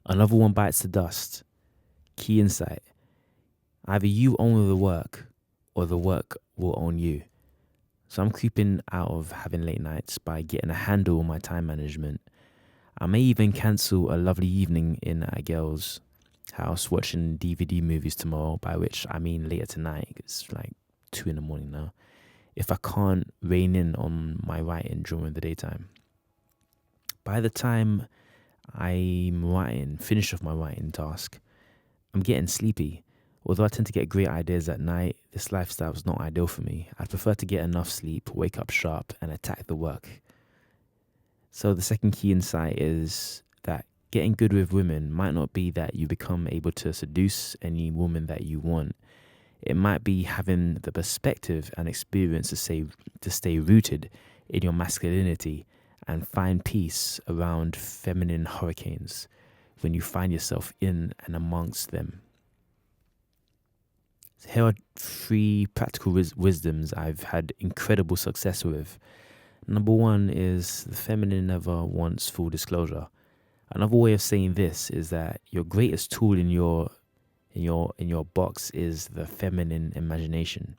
Another one bites the dust. Key insight. Either you own the work or the work will own you. So I'm creeping out of having late nights by getting a handle on my time management. I may even cancel a lovely evening in a girl's house watching DVD movies tomorrow, by which I mean later tonight. It's like 2 in the morning now. If I can't rein in on my writing during the daytime. By the time I'm finished off my writing task, I'm getting sleepy. Although I tend to get great ideas at night, this lifestyle is not ideal for me. I'd prefer to get enough sleep, wake up sharp, and attack the work. So the second key insight is that getting good with women might not be that you become able to seduce any woman that you want. It might be having the perspective and experience to stay rooted in your masculinity and find peace around feminine hurricanes when you find yourself in and amongst them. Here are 3 practical wisdoms I've had incredible success with. Number 1 is the feminine never wants full disclosure. Another way of saying this is that your greatest tool in your box is the feminine imagination.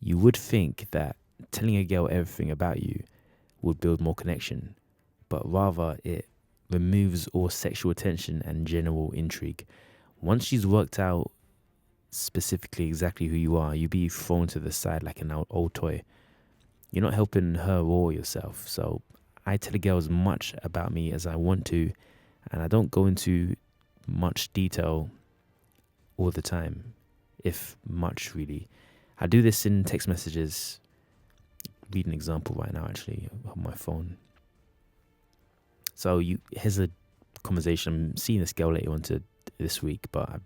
You would think that telling a girl everything about you would build more connection, but rather it removes all sexual tension and general intrigue. Once she's worked out specifically exactly who you are, you'll be thrown to the side like an old toy. You're not helping her or yourself. So I tell a girl as much about me as I want to, and I don't go into much detail all the time, if much really. I do this in text messages. Read an example right now actually on my phone. So here's a conversation. I'm seeing this girl later on this week, but I've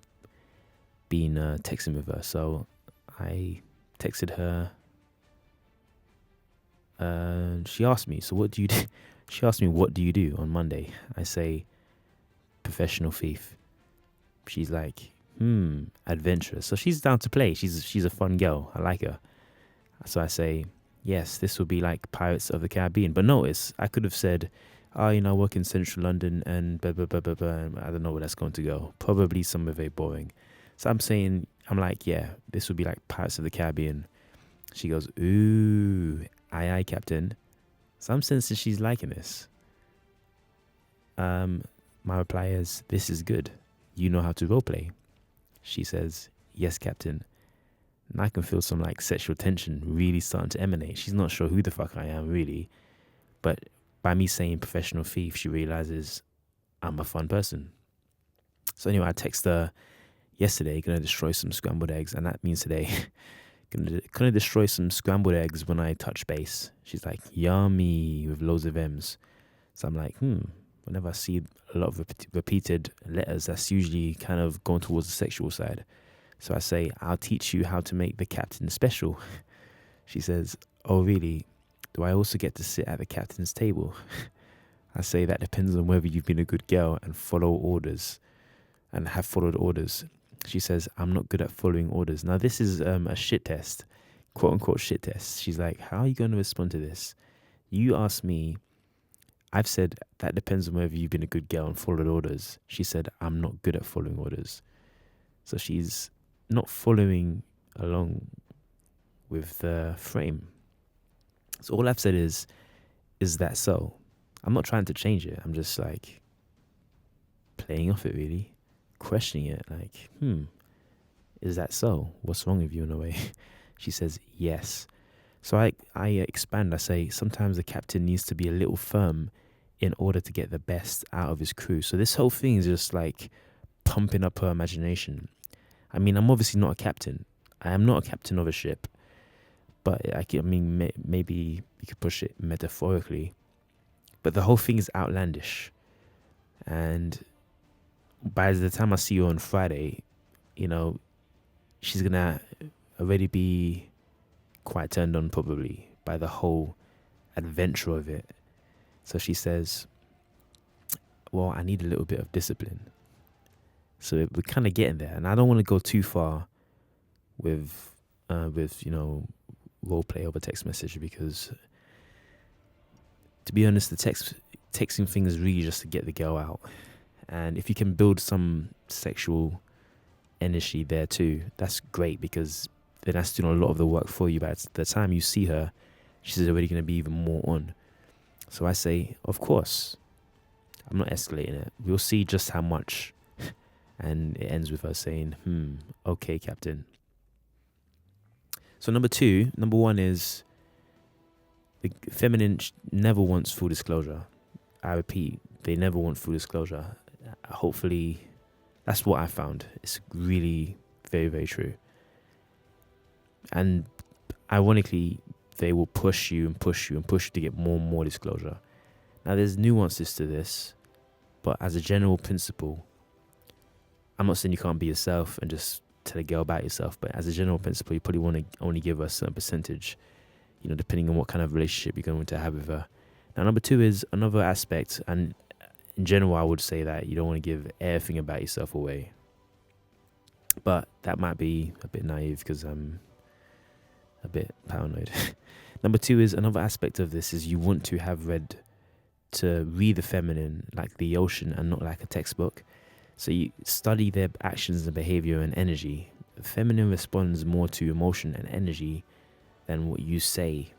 been texting with her. So I texted her. She asked me, so what do you do? She asked me, what do you do on Monday? I say, professional thief. She's like, adventurous. So she's down to play. She's a fun girl. I like her. So I say, yes, this will be like Pirates of the Caribbean. But notice, I could have said, I work in central London and blah, blah, blah, blah, blah. I don't know where that's going to go. Probably somewhere very boring. So I'm like, yeah, this will be like Pirates of the Caribbean. She goes, ooh, aye, Captain. So I'm sensing she's liking this. My reply is, this is good. You know how to roleplay. She says, yes, Captain. And I can feel some like sexual tension really starting to emanate. She's not sure who the fuck I am really. But by me saying professional thief, she realizes I'm a fun person. So anyway, I text her yesterday, gonna destroy some scrambled eggs. And that means today, gonna destroy some scrambled eggs when I touch base. She's like, yummy, with loads of M's. So I'm like, whenever I see a lot of repeated letters, that's usually kind of going towards the sexual side. So I say, I'll teach you how to make the captain special. She says, oh really? Do I also get to sit at the captain's table? I say that depends on whether you've been a good girl and follow orders and have followed orders. She says, I'm not good at following orders. Now this is a shit test, quote unquote shit test. She's like, how are you going to respond to this? You asked me, I've said that depends on whether you've been a good girl and followed orders. She said, I'm not good at following orders. So she's not following along with the frame. So all I've said is that so? I'm not trying to change it. I'm just like playing off it really, questioning it like, is that so? What's wrong with you in a way? She says, yes. So I expand. I say, sometimes the captain needs to be a little firm in order to get the best out of his crew. So this whole thing is just like pumping up her imagination. I mean, I'm obviously not a captain. I am not a captain of a ship. But maybe you could push it metaphorically. But the whole thing is outlandish. And by the time I see her on Friday, she's going to already be quite turned on probably by the whole adventure of it. So she says, well, I need a little bit of discipline. So we're kind of getting there. And I don't want to go too far with role play over text message, because to be honest, the texting thing is really just to get the girl out And if you can build some sexual energy there too, that's great, because then that's doing a lot of the work for you. But at the time you see her, she's already going to be even more on. So I say, of course, I'm not escalating it. We'll see just how much. And it ends with her saying, okay, Captain. So number one is the feminine never wants full disclosure. I repeat, they never want full disclosure. Hopefully, that's what I found. It's really very, very true. And ironically, they will push you and push you and push you to get more and more disclosure. Now, there's nuances to this, but as a general principle, I'm not saying you can't be yourself and just tell a girl about yourself, but as a general principle, you probably want to only give her a certain percentage, depending on what kind of relationship you're going to have with her. Now, number two is another aspect, and in general, I would say that you don't want to give everything about yourself away. But that might be a bit naive because I'm a bit paranoid. Number two is another aspect of this is you want to read the feminine like the ocean and not like a textbook. So you study their actions and behavior and energy. The feminine responds more to emotion and energy than what you say,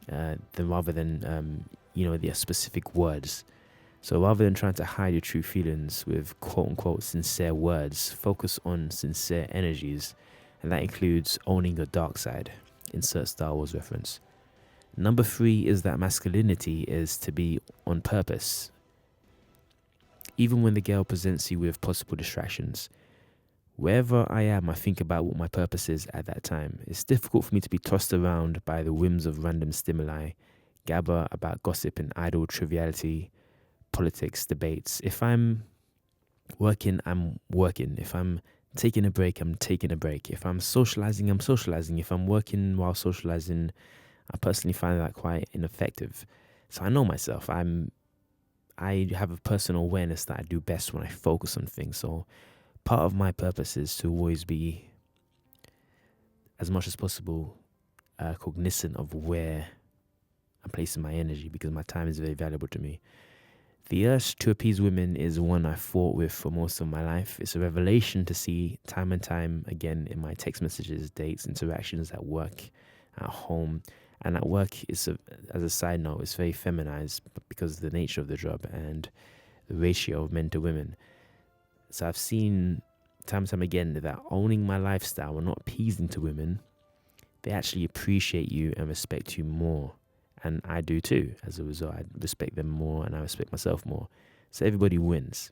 rather than their specific words. So rather than trying to hide your true feelings with quote-unquote sincere words, focus on sincere energies, and that includes owning your dark side. Insert Star Wars reference. Number three is that masculinity is to be on purpose. Even when the girl presents you with possible distractions, wherever I am, I think about what my purpose is at that time. It's difficult for me to be tossed around by the whims of random stimuli, gabber about gossip and idle triviality, politics, debates. If I'm working, I'm working. If I'm taking a break, I'm taking a break. If I'm socializing, I'm socializing. If I'm working while socializing, I personally find that quite ineffective. So I know myself. I have a personal awareness that I do best when I focus on things. So part of my purpose is to always be, as much as possible, cognizant of where I'm placing my energy, because my time is very valuable to me. The urge to appease women is one I fought with for most of my life. It's a revelation to see time and time again in my text messages, dates, interactions at work, at home. And at work, as a side note, it's very feminized because of the nature of the job and the ratio of men to women. So I've seen time and time again that owning my lifestyle and not appeasing to women, they actually appreciate you and respect you more. And I do too. As a result, I respect them more and I respect myself more. So everybody wins.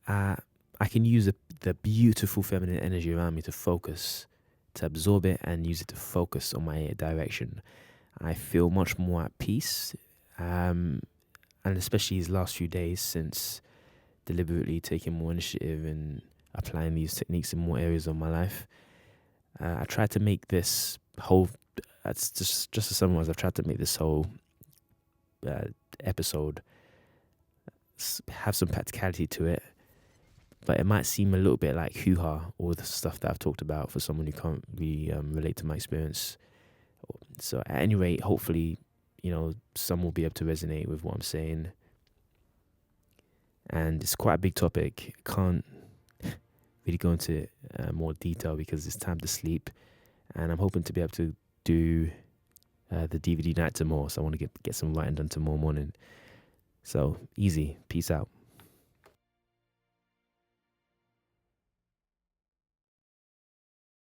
I can use the beautiful feminine energy around me to focus, to absorb it and use it to focus on my direction. I feel much more at peace. And especially these last few days since deliberately taking more initiative and applying these techniques in more areas of my life. I tried to make this whole, that's just to summarize, I've tried to make this whole episode have some practicality to it, but it might seem a little bit like hoo-ha, all the stuff that I've talked about, for someone who can't really relate to my experience. So at any rate, hopefully, some will be able to resonate with what I'm saying. And it's quite a big topic. I can't really go into more detail because it's time to sleep. And I'm hoping to be able to do the DVD night tomorrow. So I want to get some writing done tomorrow morning. So easy. Peace out.